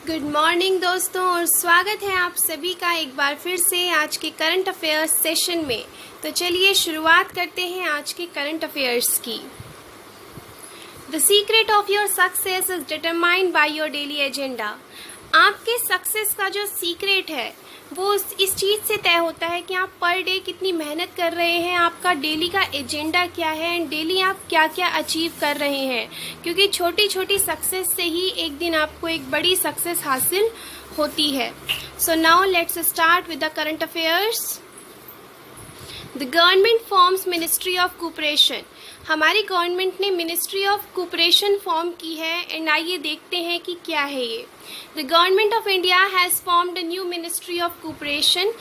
Good morning दोस्तों, और स्वागत है आप सभी का एक बार फिर से आज के करंट अफेयर्स सेशन में। तो चलिए शुरुआत करते हैं आज के करंट अफेयर्स की। The secret of your success is determined by your daily agenda. आपके सक्सेस का जो सीक्रेट है वो इस चीज़ से तय होता है कि आप पर डे कितनी मेहनत कर रहे हैं, आपका डेली का एजेंडा क्या है एंड डेली आप क्या क्या अचीव कर रहे हैं। क्योंकि छोटी छोटी सक्सेस से ही एक दिन आपको एक बड़ी सक्सेस हासिल होती है। So now let's start with the current affairs. The government forms ministry of cooperation. हमारी गवर्नमेंट ने मिनिस्ट्री ऑफ कोऑपरेशन फॉर्म की है एंड आइए देखते हैं कि क्या है ये। The government of India has formed a new ministry of cooperation.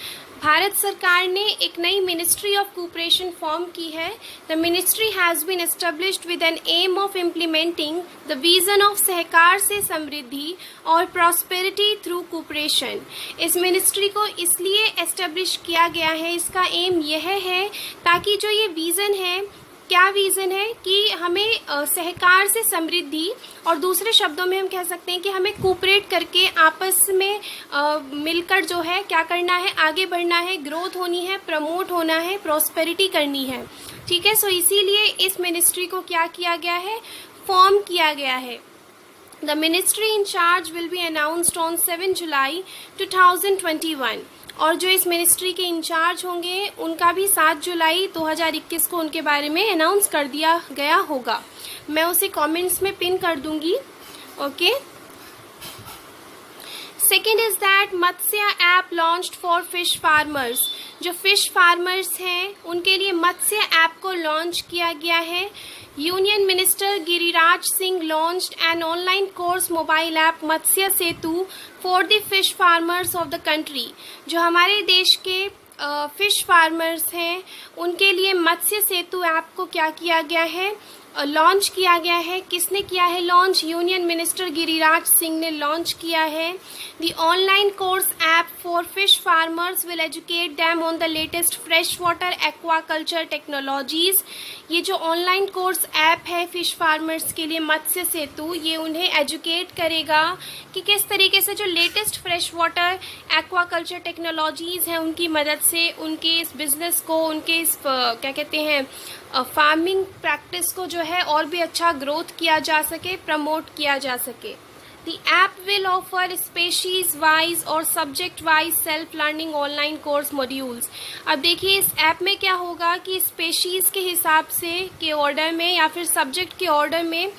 Bharat सरकार ने एक नई मिनिस्ट्री ऑफ कोऑपरेशन फॉर्म की है। The ministry has been established with an aim of implementing the vision of सहकार से समृद्धि और प्रॉस्पेरिटी थ्रू कोऑपरेशन। इस मिनिस्ट्री को इसलिए एस्टेब्लिश किया गया है, इसका एम यह है ताकि जो ये विज़न है, क्या विज़न है कि हमें सहकार से समृद्धि, और दूसरे शब्दों में हम कह सकते हैं कि हमें कोऑपरेट करके आपस में मिलकर जो है क्या करना है, आगे बढ़ना है, ग्रोथ होनी है, प्रमोट होना है, प्रॉस्पेरिटी करनी है। ठीक है, सो इसीलिए इस मिनिस्ट्री को क्या किया गया है, फॉर्म किया गया है। The ministry in charge will be announced on 7 जुलाई 2021। और जो इस मिनिस्ट्री के इंचार्ज होंगे उनका भी 7 जुलाई 2021 को उनके बारे में अनाउंस कर दिया गया होगा। मैं उसे कमेंट्स में पिन कर दूंगी। Okay. Second is that Matsya app launched for fish farmers. जो फिश फार्मर्स हैं उनके लिए मत्स्य ऐप को लॉन्च किया गया है। Union minister Giriraj Singh launched an online course mobile app Matsya Setu for the fish farmers of the country. जो हमारे देश के फिश फार्मर्स हैं उनके लिए मत्स्य सेतु ऐप को क्या किया गया है, लॉन्च किया गया है। किसने किया है launch? Union minister Giriraj Singh ने लॉन्च किया है। The online course app for fish farmers will educate them on the latest fresh water aquaculture technologies. ये जो ऑनलाइन कोर्स ऐप है फिश फार्मर्स के लिए मत्स्य सेतु, ये उन्हें एजुकेट करेगा कि किस तरीके से जो latest fresh water aquaculture technologies हैं उनकी मदद से उनके इस बिजनेस को, उनके इस क्या कहते हैं फार्मिंग प्रैक्टिस को जो है और भी अच्छा ग्रोथ किया जा सके, प्रमोट किया जा सके। The app will offer species-wise और subject-wise self-learning online course modules। अब देखिए इस ऐप में क्या होगा कि स्पेशीज़ के हिसाब से के ऑर्डर में या फिर सब्जेक्ट के ऑर्डर में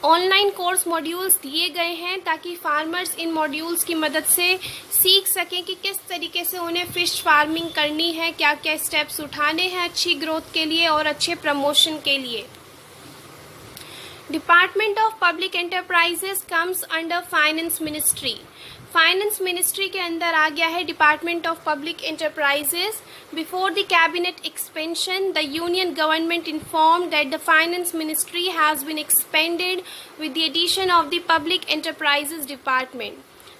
ऑनलाइन कोर्स मॉड्यूल्स दिए गए हैं ताकि फार्मर्स इन मॉड्यूल्स की मदद से सीख सकें कि किस तरीके से उन्हें फ़िश फार्मिंग करनी है, क्या क्या स्टेप्स उठाने हैं अच्छी ग्रोथ के लिए और अच्छे प्रमोशन के लिए। Department of Public Enterprises comes under finance ministry. Finance ministry के अंदर आ गया है Department of Public Enterprises. Before the cabinet expansion the union government informed that the finance ministry has been expanded with the addition of the public enterprises department.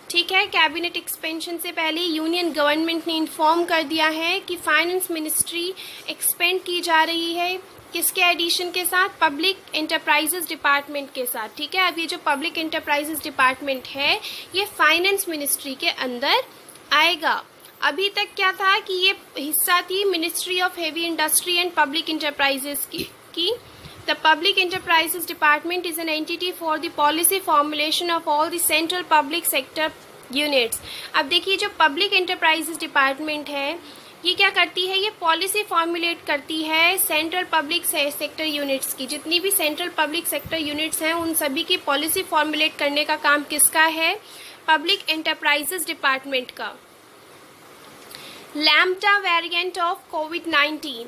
ठीक है, cabinet expansion से पहले union government ने inform कर दिया है कि finance ministry expand की जा रही है। किसके एडिशन के साथ? पब्लिक एंटरप्राइजेस डिपार्टमेंट के साथ। ठीक है, अब ये जो पब्लिक एंटरप्राइजेस डिपार्टमेंट है ये फाइनेंस मिनिस्ट्री के अंदर आएगा। अभी तक क्या था कि ये हिस्सा थी ministry of heavy industry and public enterprises की। The public enterprises department is an entity for the policy formulation of all the central public sector units. अब देखिए जो पब्लिक एंटरप्राइजेस डिपार्टमेंट है ये क्या करती है, ये पॉलिसी फॉर्मुलेट करती है सेंट्रल पब्लिक सेक्टर यूनिट्स की। जितनी भी सेंट्रल पब्लिक सेक्टर यूनिट्स हैं उन सभी की पॉलिसी फॉर्मुलेट करने का काम किसका है? पब्लिक एंटरप्राइजेस डिपार्टमेंट का। Lambda variant of covid.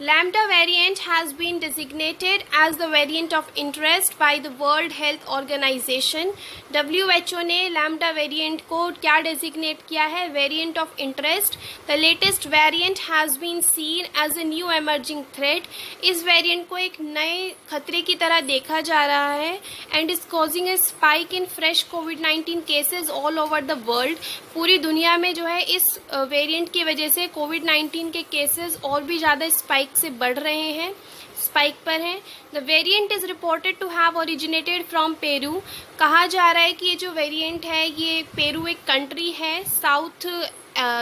Lambda variant has been designated as the variant of interest by the World Health Organization। WHO ने lambda variant को क्या designate किया है? Variant of interest। The latest variant has been seen as a new emerging threat। इस variant को एक नए खतरे की तरह देखा जा रहा है and is causing a spike in fresh COVID-19 cases all over the world। पूरी दुनिया में जो है इस वेरिएंट की वजह से कोविड-19 के केसेस और भी ज़्यादा स्पाइक से बढ़ रहे हैं। स्पाइक पर है। The variant is reported to have originated from Peru. कहा जा रहा है कि ये जो वेरिएंट है ये पेरू एक कंट्री है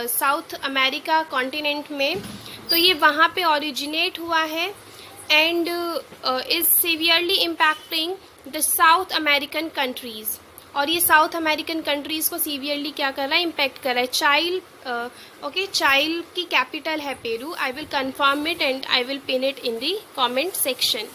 साउथ अमेरिका कॉन्टिनेंट में, तो ये वहाँ पे ओरिजिनेट हुआ है and is severely impacting the south American countries. और ये साउथ अमेरिकन कंट्रीज़ को सीवियरली क्या कर रहा है, इम्पैक्ट कर रहा है। चाइल की कैपिटल है Peru. I will confirm it and I will pin it in the comment section.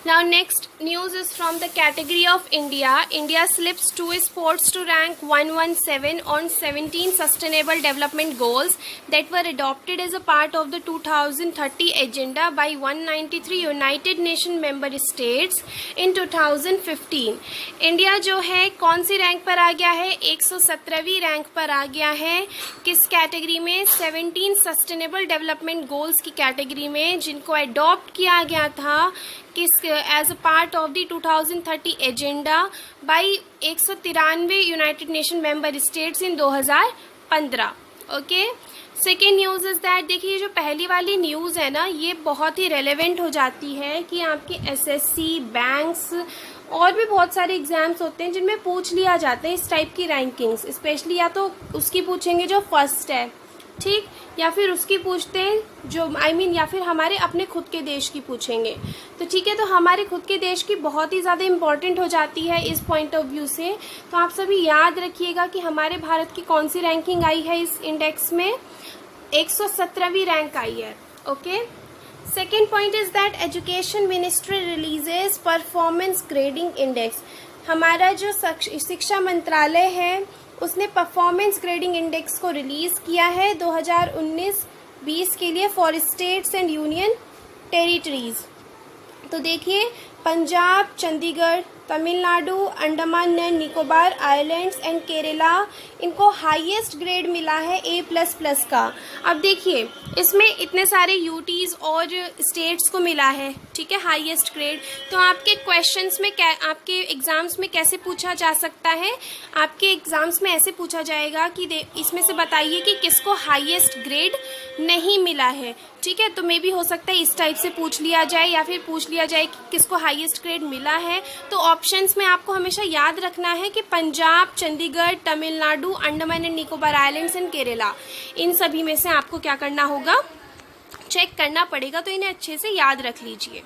Now next news is from the category of India. India slips 2 sports to rank 117 on 17 sustainable development goals that were adopted as a part of the 2030 agenda by 193 United Nations member states in 2015. India जो है कौन सी rank पर आ गया है, 117वीं rank पर आ गया है। किस कैटेगरी में, 17 सस्टेनेबल डेवलपमेंट गोल्स की कैटेगरी में, जिनको अडॉप्ट किया गया था किस as a part of the 2030 agenda by 193 United Nation member states in 2015. Okay, second news is that, देखिए जो पहली वाली न्यूज़ है ना, ये बहुत ही रेलेवेंट हो जाती है कि आपके एसएससी, बैंक्स और भी बहुत सारे एग्जाम्स होते हैं जिनमें पूछ लिया जाता है इस टाइप की रैंकिंग्स, स्पेशली या तो उसकी पूछेंगे जो फर्स्ट है, ठीक, या फिर उसकी पूछते हैं जो या फिर हमारे अपने खुद के देश की पूछेंगे। तो ठीक है, तो हमारे खुद के देश की बहुत ही ज़्यादा इम्पॉर्टेंट हो जाती है इस पॉइंट ऑफ व्यू से। तो आप सभी याद रखिएगा कि हमारे भारत की कौन सी रैंकिंग आई है इस इंडेक्स में, 117वीं रैंक आई है। Okay, second point is that education ministry releases performance grading index. हमारा जो शिक्षा मंत्रालय है उसने परफॉर्मेंस ग्रेडिंग इंडेक्स को रिलीज़ किया है 2019-20 के लिए for states and union territories. तो देखिए, Punjab, Chandigarh, Tamil Nadu, Andaman and Nicobar islands and Kerala, इनको हाईएस्ट ग्रेड मिला है A++ का। अब देखिए, इसमें इतने सारे यूटीज़ और स्टेट्स को मिला है, ठीक है, हाईएस्ट ग्रेड। तो आपके क्वेश्चंस में आपके एग्ज़ाम्स में कैसे पूछा जा सकता है, आपके एग्ज़ाम्स में ऐसे पूछा जाएगा कि इसमें से बताइए कि किसको हाईएस्ट ग्रेड नहीं मिला है, ठीक है। तो मे भी हो सकता है इस टाइप से पूछ लिया जाए, या फिर पूछ लिया जाए कि किसको हाईएस्ट ग्रेड मिला है। तो ऑप्शंस में आपको हमेशा याद रखना है कि Punjab, Chandigarh, Tamil Nadu, Andaman and Nicobar islands and Kerala, इन सभी में से आपको क्या करना होगा, चेक करना पड़ेगा। तो इन्हें अच्छे से याद रख लीजिए।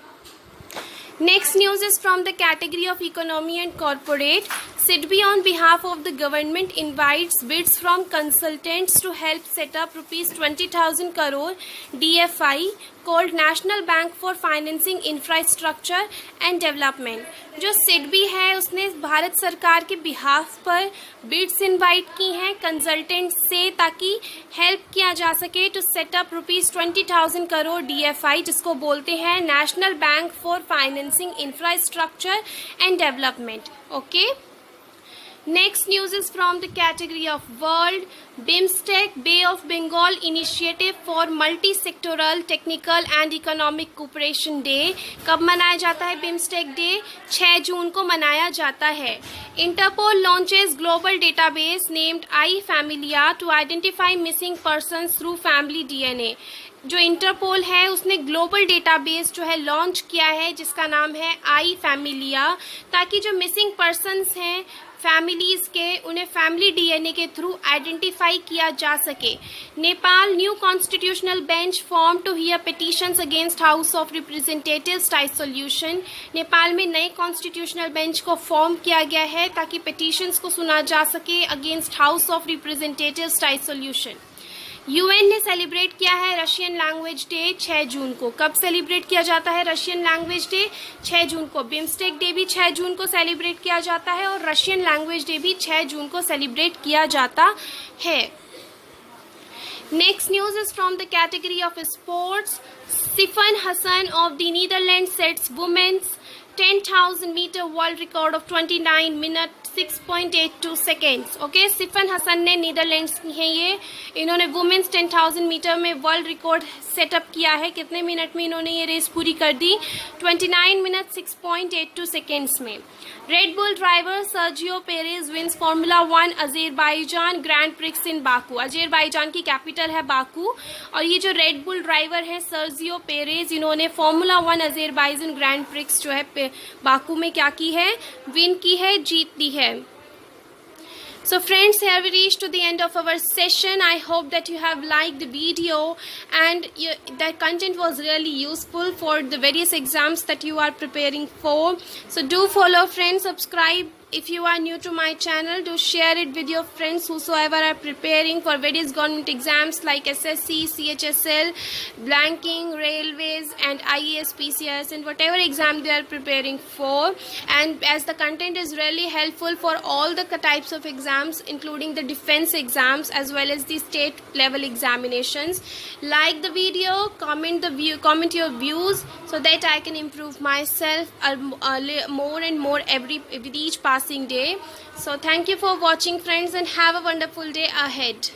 Next news is from the category of economy and corporate. SIDBI on behalf of the government invites bids from consultants to help set up rupees 20,000 crore DFI called National Bank for Financing Infrastructure and Development. जो SIDBI है उसने भारत सरकार के behalf पर beads invite की हैं consultant से, ताकि हेल्प किया जा सके to set up rupees 20,000 crore DFI, जिसको बोलते हैं National Bank for Financing Infrastructure and Development. Okay, next news is from the category of world. BIMSTEC Bay of Bengal initiative for multi-sectoral technical and economic cooperation day. कब मनाया जाता है BIMSTEC day? 6 जून को मनाया जाता है। Interpol launches global database named iFamilia to identify missing persons through family DNA. जो interpole है उसने ग्लोबल डेटाबेस जो है लॉन्च किया है जिसका नाम है iFamilia, ताकि जो मिसिंग पर्सन्स हैं फैमिलीज के, उन्हें फैमिली DNA के थ्रू आइडेंटिफाई किया जा सके। Nepal new constitutional bench form to hear petitions against House of Representatives type solution. Nepal में नए कॉन्स्टिट्यूशनल बेंच को फॉर्म किया गया है ताकि पिटिशंस को सुना जा सके against House of Representatives type solution. UN ने सेलिब्रेट किया है रशियन लैंग्वेज डे 6 जून को। कब सेलिब्रेट किया जाता है रशियन लैंग्वेज डे? 6 जून को। बिम्स्टेक डे भी 6 जून को सेलिब्रेट किया जाता है और रशियन लैंग्वेज डे भी 6 जून को सेलिब्रेट किया जाता है। Next news is from the category of sports. Sifan Hassan of the Netherland sets women's 10,000 meter world record of 29 minutes 6.82 seconds. Okay, Sifan Hassan ने, नीदरलैंड्स की हैं ये, इन्होंने वुमेन्स 10,000 मीटर में वर्ल्ड रिकॉर्ड सेटअप किया है। कितने मिनट में इन्होंने ये रेस पूरी कर दी? 29 मिनट 6.82 सेकेंड्स में। Red Bull driver Sergio Perez wins Formula 1 Azerbaijan Grand Prix in Baku. Azerbaijan की कैपिटल है बाकू, और ये जो रेड बुल ड्राइवर है सर्जियो पेरेज, इन्होंने फार्मूला 1 अजरबैजान ग्रैंड प्रिक्स जो है बाकू में क्या की है? विन की है, जीत ली है। So friends, here we reached to the end of our session. I hope that you have liked the video and the content was really useful for the various exams that you are preparing for. So do follow friends, subscribe. If you are new to my channel, do share it with your friends whosoever are preparing for various government exams like SSC, CHSL, blanking, railways and IAS, PCS and whatever exam they are preparing for. And as the content is really helpful for all the types of exams including the defense exams as well as the state level examinations, like the video, comment your views so that I can improve myself more and more with each passing day. So thank you for watching friends and have a wonderful day ahead.